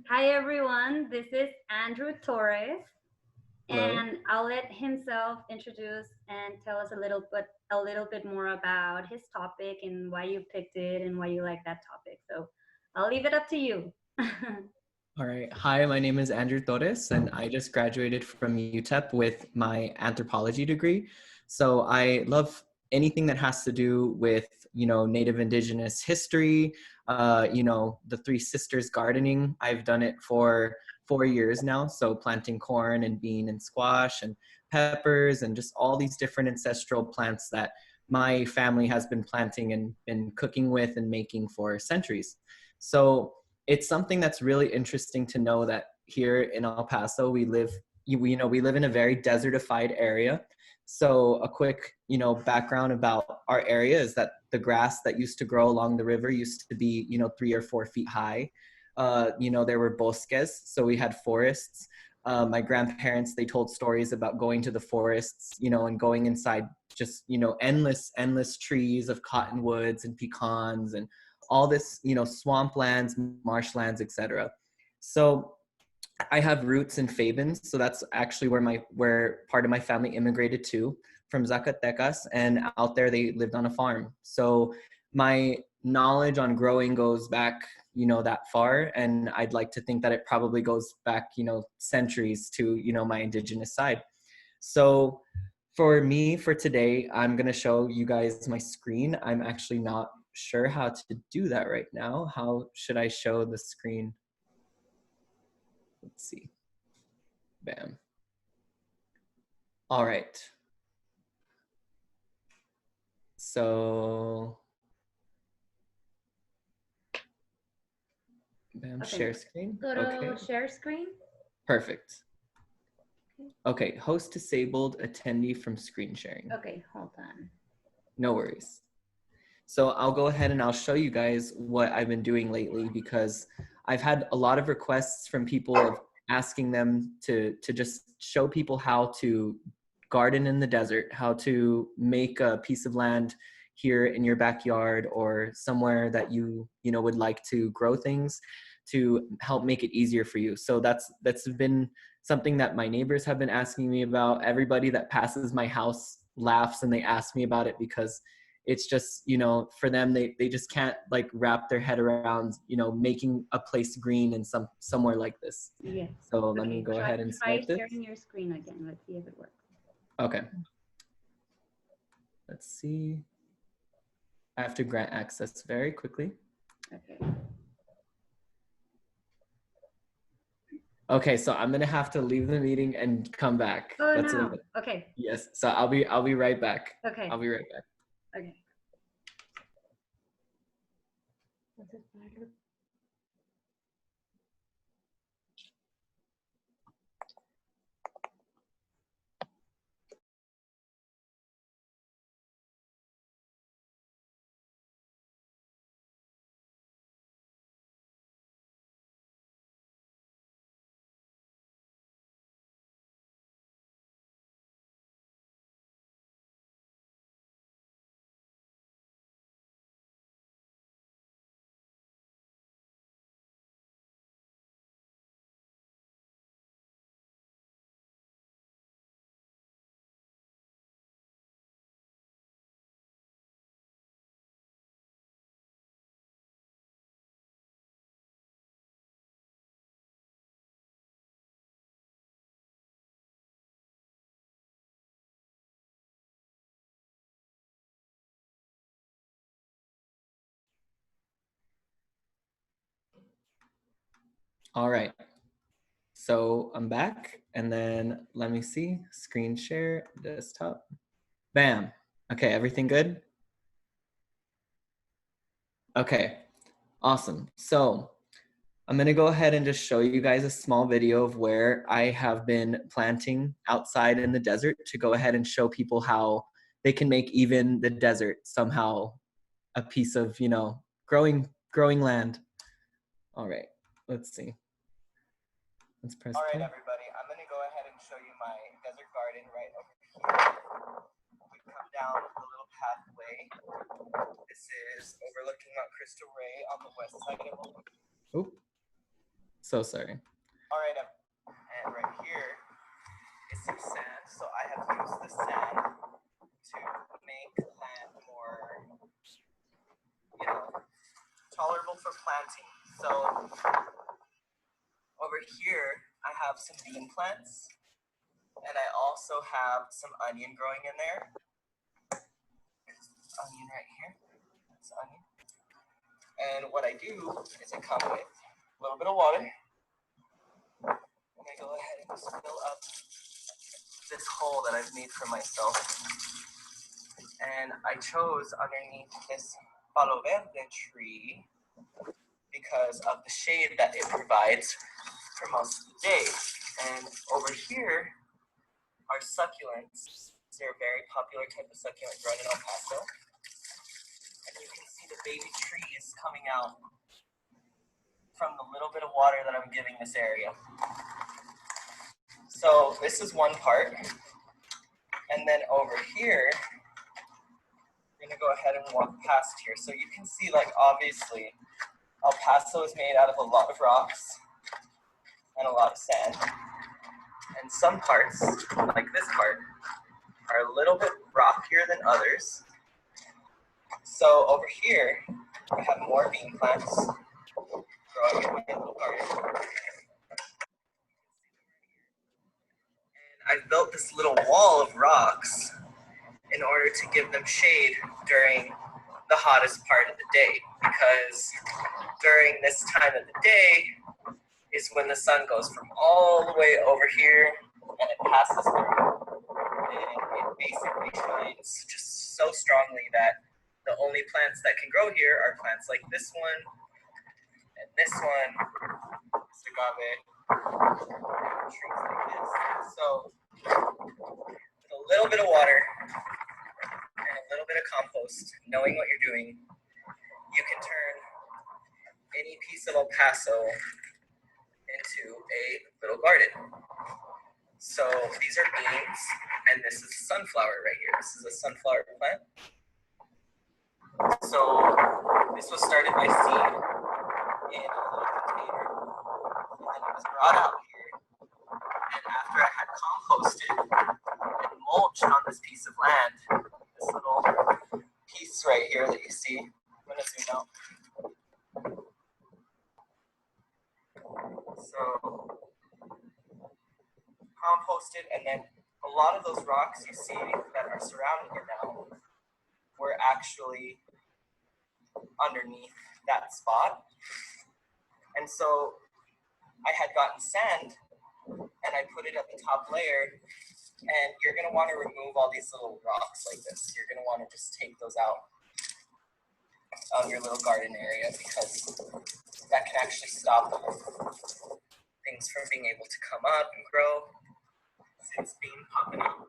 Hi everyone, this is Andrew Torres, Hello. and I'll let himself introduce and tell us a little bit more about his topic and why you picked it and why you like that topic. So I'll leave it up to you. All right. Hi, my name is Andrew Torres, and I just graduated from UTEP with my anthropology degree. So I love anything that has to do with, Native Indigenous history, the Three Sisters gardening. I've done it for 4 years now. So planting corn and bean and squash and peppers and just all these different ancestral plants that my family has been planting and been cooking with and making for centuries. So it's something that's really interesting to know that here in El Paso, we live in a very desertified area. So a quick, background about our area is that the grass that used to grow along the river used to be, 3 or 4 feet high. There were bosques, so we had forests. My grandparents, they told stories about going to the forests, and going inside just, endless trees of cottonwoods and pecans and all this, swamplands, marshlands, etc. So I have roots in Fabens, so that's actually where part of my family immigrated to from Zacatecas, and out there they lived on a farm. So my knowledge on growing goes back, that far, and I'd like to think that it probably goes back, centuries to, my indigenous side. So for me, for today, I'm going to show you guys my screen. I'm actually not sure how to do that right now. How should I show the screen? Let's see. Bam. All right. So, bam, Okay, share screen. go to Okay, share screen. perfect. Okay, host disabled, attendee from screen sharing. Okay, hold on. No worries. So I'll go ahead and I'll show you guys what I've been doing lately because I've had a lot of requests from people of asking them to just show people how to garden in the desert, how to make a piece of land here in your backyard or somewhere that you would like to grow things to help make it easier for you. So that's been something that my neighbors have been asking me about. Everybody that passes my house laughs and they ask me about it because it's just, for them, they just can't like wrap their head around, making a place green in somewhere like this. Yes. So let me Okay, go try ahead and try start this. sharing your screen again. Let's see if it works. Okay, let's see. I have to grant access very quickly. Okay. Okay, so I'm gonna have to leave the meeting and come back. Oh That's what I'm no. gonna, Okay. yes. So I'll be right back. Okay. I'll be right back. Okay. All right. So I'm back, and then let me see. Screen share, desktop. Bam. Okay, everything good? Okay, awesome. So I'm gonna go ahead and just show you guys a small video of where I have been planting outside in the desert to go ahead and show people how they can make even the desert somehow a piece of, growing land. All right, let's see. Let's press play. All right, everybody, I'm gonna go ahead and show you my desert garden right over here. We come down the little pathway. This is overlooking Mount Cristo Rey on the west side of. Oop. So sorry. All right, and right here is some sand. So I have used the sand to make land more, tolerable for planting. So over here, I have some bean plants, and I also have some onion growing in there. Onion right here. That's onion. And what I do is I come with a little bit of water, and I go ahead and just fill up this hole that I've made for myself. And I chose underneath this palo verde tree because of the shade that it provides for most of the day. And over here are succulents. They're a very popular type of succulent grown in El Paso. And you can see the baby trees coming out from the little bit of water that I'm giving this area. So this is one part. And then over here, I'm gonna go ahead and walk past here. So you can see, like, obviously, El Paso is made out of a lot of rocks and a lot of sand. And some parts, like this part, are a little bit rockier than others. So over here, we have more bean plants growing in my little garden. And I've built this little wall of rocks in order to give them shade during the hottest part of the day, because during this time of the day is when the sun goes from all the way over here and it passes through, and it basically shines just so strongly that the only plants that can grow here are plants like this one and this one, this agave, trees like this. So with a little bit of water and a little bit of compost, knowing what you're doing, you can turn any piece of El Paso into a little garden. So these are beans, and this is sunflower right here. This is a sunflower plant. So this was started by seed in a little container, and then it was brought out here. And after I had composted and mulched on this piece of land, this little piece right here that you see, I'm gonna zoom out. So composted, and then a lot of those rocks you see that are surrounding it now were actually underneath that spot. And so I had gotten sand and I put it at the top layer, and you're gonna wanna remove all these little rocks like this. You're gonna wanna just take those out of your little garden area, because that can actually stop things from being able to come up and grow. It's being popping up.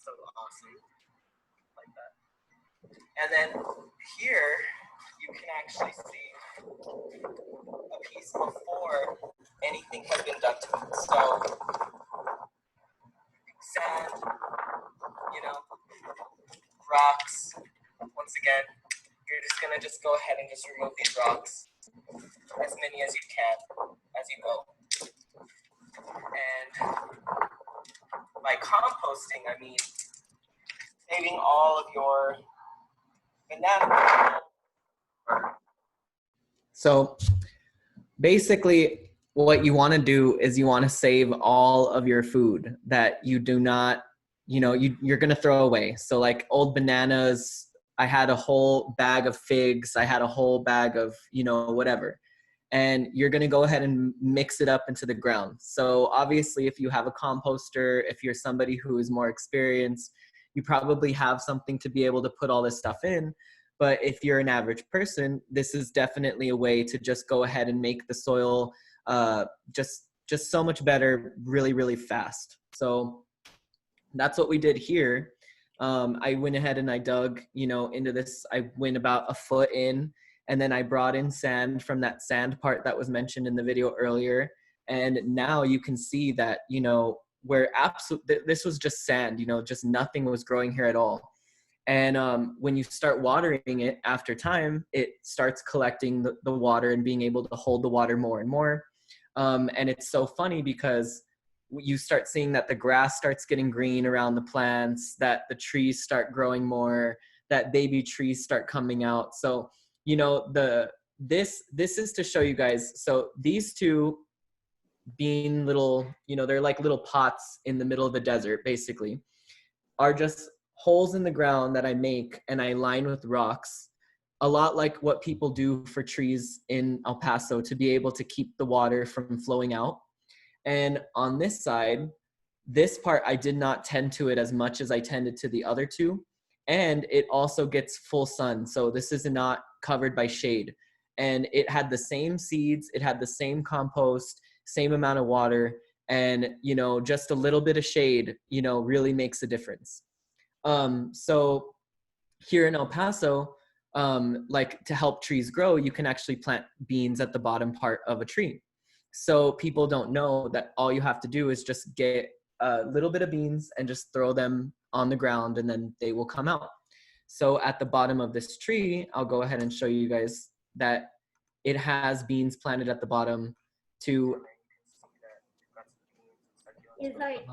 So awesome. Like that. And then here you can actually see a piece before anything has been done to it. So sand, rocks. Once again, you're just gonna go ahead and just remove these rocks, as many as you can as you go. And by composting, I mean saving all of your banana. So basically, what you want to do is you want to save all of your food that you do not, you're going to throw away. So like old bananas, I had a whole bag of figs, I had a whole bag of, whatever. And you're going to go ahead and mix it up into the ground. So obviously, if you have a composter, if you're somebody who is more experienced, you probably have something to be able to put all this stuff in. But if you're an average person, this is definitely a way to just go ahead and make the soil just so much better really, really fast. So that's what we did here. I went ahead and I dug, into this. I went about a foot in, and then I brought in sand from that sand part that was mentioned in the video earlier. And now you can see that, where this was just sand, just nothing was growing here at all. And when you start watering it after time, it starts collecting the water and being able to hold the water more and more. And it's so funny because you start seeing that the grass starts getting green around the plants, that the trees start growing more, that baby trees start coming out. So, you know, this is to show you guys. So these two being little, you know, they're like little pots in the middle of the desert, basically, are just holes in the ground that I make and I line with rocks, a lot like what people do for trees in El Paso to be able to keep the water from flowing out. And on this side, this part, I did not tend to it as much as I tended to the other two. And it also gets full sun. So this is not covered by shade. And it had the same seeds, it had the same compost, same amount of water, and, you know, just a little bit of shade, you know, really makes a difference. So here in El Paso, like to help trees grow, you can actually plant beans at the bottom part of a tree. So people don't know that all you have to do is just get a little bit of beans and just throw them on the ground and then they will come out. So at the bottom of this tree, I'll go ahead and show you guys that it has beans planted at the bottom to It's like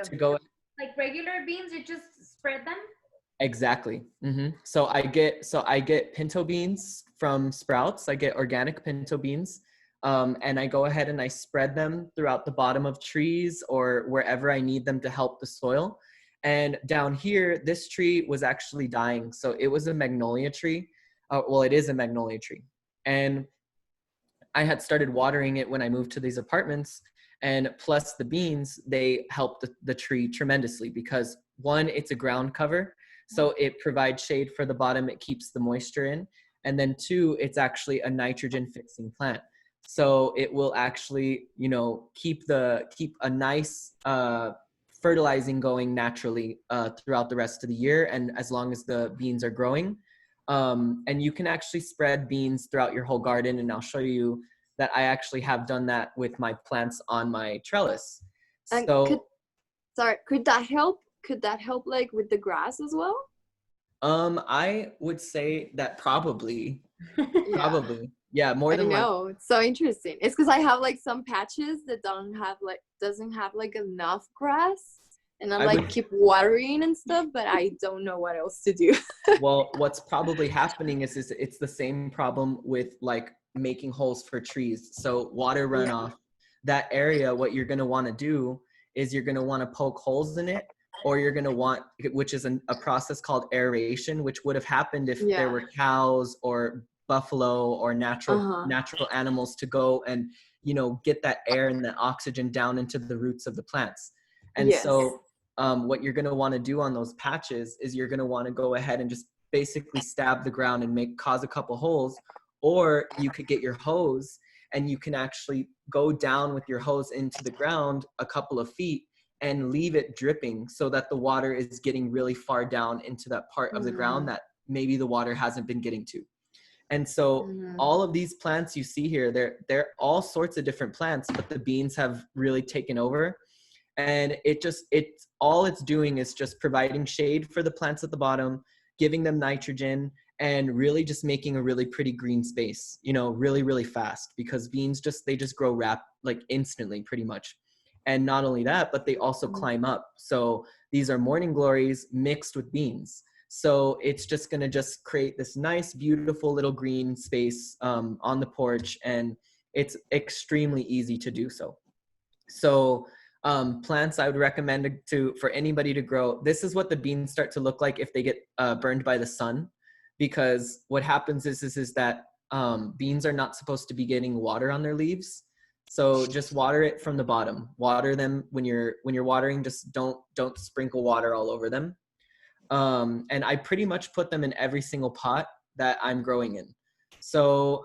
to go like regular beans. You just spread them. exactly. So I get pinto beans from Sprouts. I get organic pinto beans. And I go ahead and I spread them throughout the bottom of trees or wherever I need them to help the soil. And down here, this tree was actually dying. So it was a magnolia tree. Well, it is a magnolia tree. And I had started watering it when I moved to these apartments. And plus the beans, they help the tree tremendously because one, it's a ground cover. So it provides shade for the bottom. It keeps the moisture in. And then two, it's actually a nitrogen fixing plant. So it will actually, you know, keep a nice fertilizing going naturally throughout the rest of the year. And as long as the beans are growing, and you can actually spread beans throughout your whole garden. And I'll show you that I actually have done that with my plants on my trellis. And So, could that help? Could that help like with the grass as well? I would say that probably, Yeah. yeah, more I than like, know. It's so interesting. It's because I have like some patches that doesn't have like enough grass. And I'm I like would, keep watering and stuff, but I don't know what else to do. well, what's probably happening is it's the same problem with like making holes for trees. So water Yeah. runoff, that area, what you're going to want to do is you're going to want to poke holes in it, or you're going to want, which is a process called aeration, which would have happened if there were cows or buffalo or natural animals to go and, you know, get that air and that oxygen down into the roots of the plants. And so what you're going to want to do on those patches is you're going to want to go ahead and just basically stab the ground and cause a couple holes, or you could get your hose and you can actually go down with your hose into the ground a couple of feet and leave it dripping so that the water is getting really far down into that part of the ground that maybe the water hasn't been getting to. And so all of these plants you see here, they're all sorts of different plants, but the beans have really taken over. And all it's doing is just providing shade for the plants at the bottom, giving them nitrogen, and really just making a really pretty green space, you know, really, really fast, because beans they just grow like instantly pretty much. And not only that, but they also climb up. So these are morning glories mixed with beans. So it's just going to just create this nice, beautiful little green space on the porch. And it's extremely easy to do so. So plants I would recommend for anybody to grow. This is what the beans start to look like if they get burned by the sun, because what happens is that beans are not supposed to be getting water on their leaves. So just water it from the bottom. Water them when you're watering. Just don't sprinkle water all over them. And I pretty much put them in every single pot that I'm growing in. So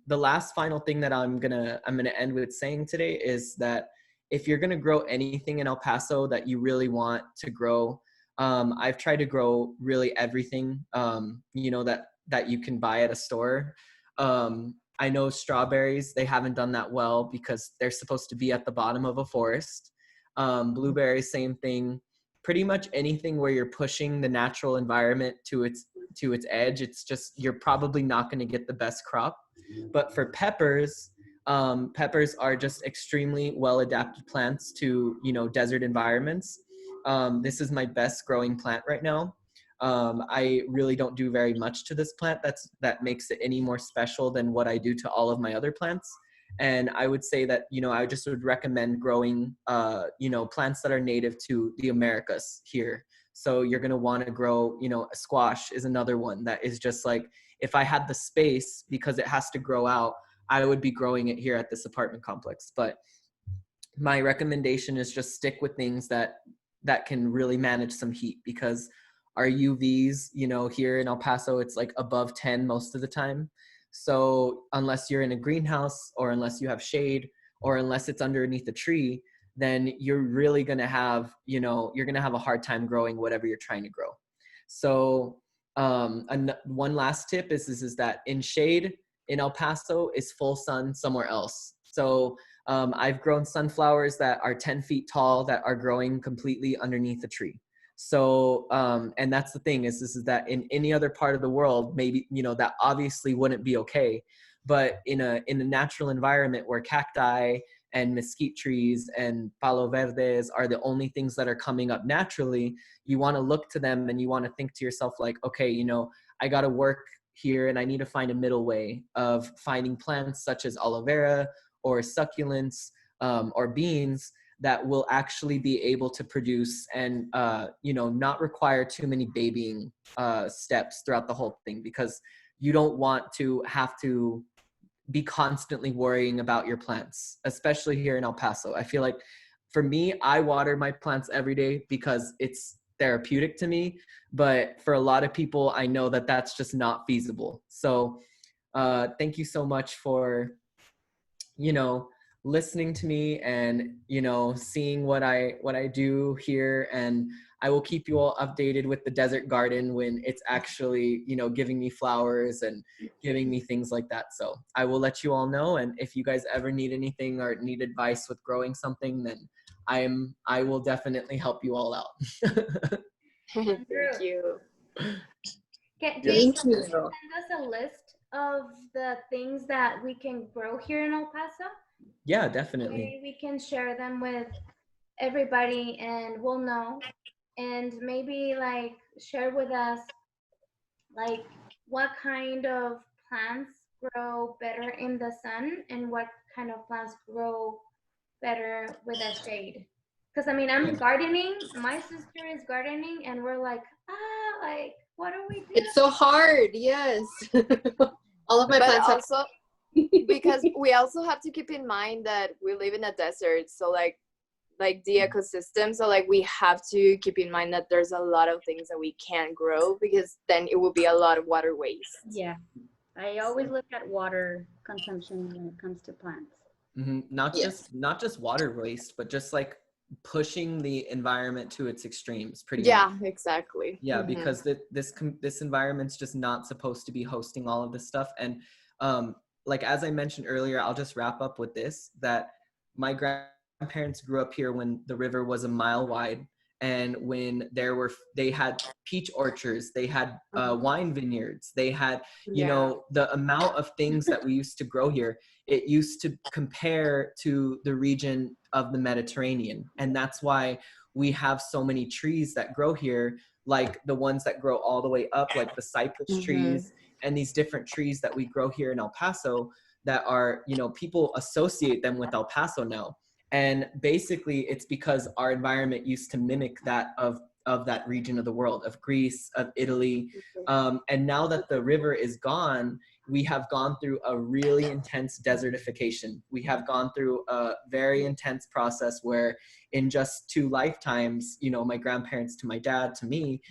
the last final thing that I'm gonna end with saying today is that if you're gonna grow anything in El Paso that you really want to grow, I've tried to grow really everything, you know, that you can buy at a store. I know strawberries, they haven't done that well because they're supposed to be at the bottom of a forest. Blueberries, same thing. Pretty much anything where you're pushing the natural environment to its edge, it's just, you're probably not going to get the best crop. But for peppers, Peppers are just extremely well adapted plants to, desert environments. This is my best growing plant right now. I really don't do very much to this plant that makes it any more special than what I do to all of my other plants. And I would say that, I just would recommend growing, plants that are native to the Americas here. So you're going to want to grow, a squash is another one that is just like, if I had the space, because it has to grow out, I would be growing it here at this apartment complex. But my recommendation is just stick with things that can really manage some heat, because our UVs, here in El Paso, it's like above 10 most of the time. So unless you're in a greenhouse, or unless you have shade, or unless it's underneath a tree, then you're really going to have, you're going to have a hard time growing whatever you're trying to grow. So one last tip is that in shade in El Paso is full sun somewhere else. So I've grown sunflowers that are 10 feet tall that are growing completely underneath a tree. So, and that's the thing is that in any other part of the world, maybe, that obviously wouldn't be okay. But in a natural environment where cacti and mesquite trees and palo verdes are the only things that are coming up naturally, you want to look to them and you want to think to yourself like, okay, I got to work here and I need to find a middle way of finding plants such as aloe vera or succulents or beans that will actually be able to produce and, not require too many babying steps throughout the whole thing, because you don't want to have to be constantly worrying about your plants, especially here in El Paso. I feel like for me, I water my plants every day because it's therapeutic to me. But for a lot of people, I know that that's just not feasible. So thank you so much for, listening to me and, seeing what I do here. And I will keep you all updated with the desert garden when it's actually, giving me flowers and giving me things like that. So I will let you all know. And if you guys ever need anything or need advice with growing something, then I will definitely help you all out. Thank you. Do you Thank you. send us a list of the things that we can grow here in El Paso? Yeah, definitely. Maybe we can share them with everybody and we'll know. And maybe like share with us like what kind of plants grow better in the sun and what kind of plants grow better with a shade. Because I mean, I'm gardening. My sister is gardening, and we're like, like, what do we do? It's so hard. Yes. All of my But plants have. also, because we also have to keep in mind that we live in a desert, so like the ecosystem, so like we have to keep in mind that there's a lot of things that we can't grow, because then it will be a lot of water waste. Yeah, I always look at water consumption when it comes to plants. Mm-hmm. Not just water waste, but just like pushing the environment to its extremes, pretty much. Yeah, exactly. Yeah, because this environment's just not supposed to be hosting all of this stuff. And like as I mentioned earlier, I'll just wrap up with this, that my grandparents grew up here when the river was a mile wide, and when they had peach orchards, they had wine vineyards, they had the amount of things that we used to grow here, it used to compare to the region of the Mediterranean. And that's why we have so many trees that grow here, like the ones that grow all the way up, like the cypress trees and these different trees that we grow here in El Paso that are, people associate them with El Paso now. And basically it's because our environment used to mimic that of that region of the world, of Greece, of Italy. And now that the river is gone, we have gone through a really intense desertification. We have gone through a very intense process where in just 2 lifetimes, my grandparents to my dad to me,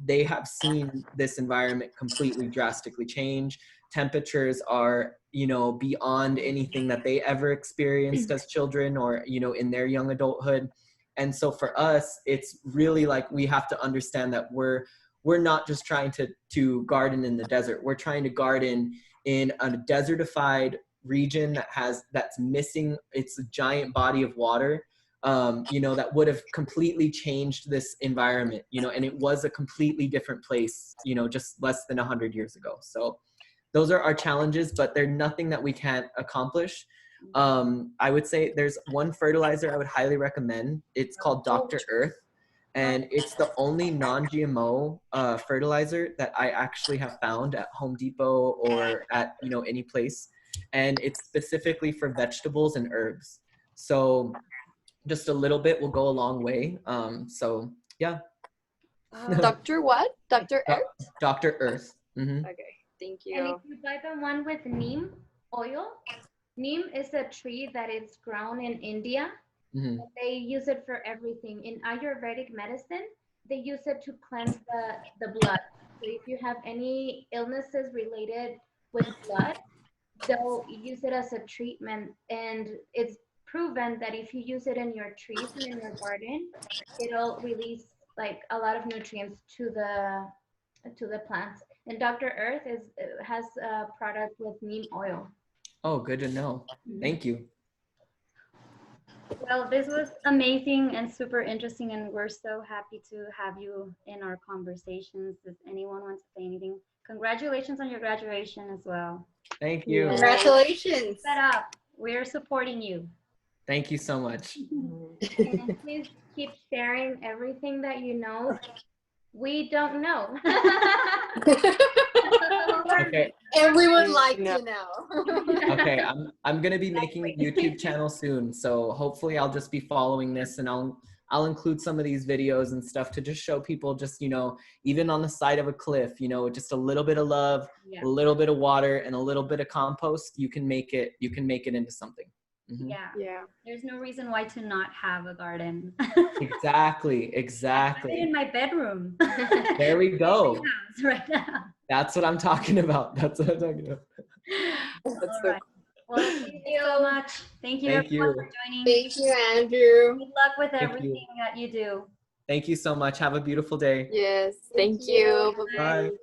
they have seen this environment completely drastically change. Temperatures are, beyond anything that they ever experienced as children or, in their young adulthood. And so for us, it's really like we have to understand that we're not just trying to garden in the desert. We're trying to garden in a desertified region that's missing its giant body of water, that would have completely changed this environment, and it was a completely different place, just less than 100 years ago. So those are our challenges, but they're nothing that we can't accomplish. I would say there's one fertilizer I would highly recommend. It's called Dr. Earth, and it's the only non-GMO fertilizer that I actually have found at Home Depot or at, you know, any place. And it's specifically for vegetables and herbs. So just a little bit will go a long way. So yeah. Dr. what? Dr. Earth? Dr. Earth. Mm-hmm. Okay, thank And you. if you buy the one with neem oil, neem is a tree that is grown in India. Mm-hmm. They use it for everything. In Ayurvedic medicine, they use it to cleanse the blood. So if you have any illnesses related with blood, they'll use it as a treatment. And it's proven that if you use it in your trees and in your garden, it'll release like a lot of nutrients to the plants. And Dr. Earth has a product with neem oil. Oh, good to know. Thank you. Well, this was amazing and super interesting, and we're so happy to have you in our conversations. Does anyone want to say anything? Congratulations on your graduation as well. Thank you. Congratulations. Set up. We're supporting you. Thank you so much. And please keep sharing everything that you know. We don't know. Okay. And we would like to know. Okay, I'm gonna be making a YouTube channel soon, so hopefully I'll just be following this, and I'll include some of these videos and stuff to just show people, just, you know, even on the side of a cliff, you know, just a little bit of love, Yeah. a little bit of water, and a little bit of compost, you can make it into something. Mhm. Yeah. Yeah. There's no reason why to not have a garden. Exactly, I have it exactly. in my bedroom. There we go. House right now. That's what I'm talking about. That's what I'm talking about. That's All so right. Well, thank you so much. Thank you Thank everyone you. for joining. Thank you, Andrew. Good luck with Thank everything you. that you do. Thank you so much. Have a beautiful day. Yes, thank you. Bye-bye. Bye.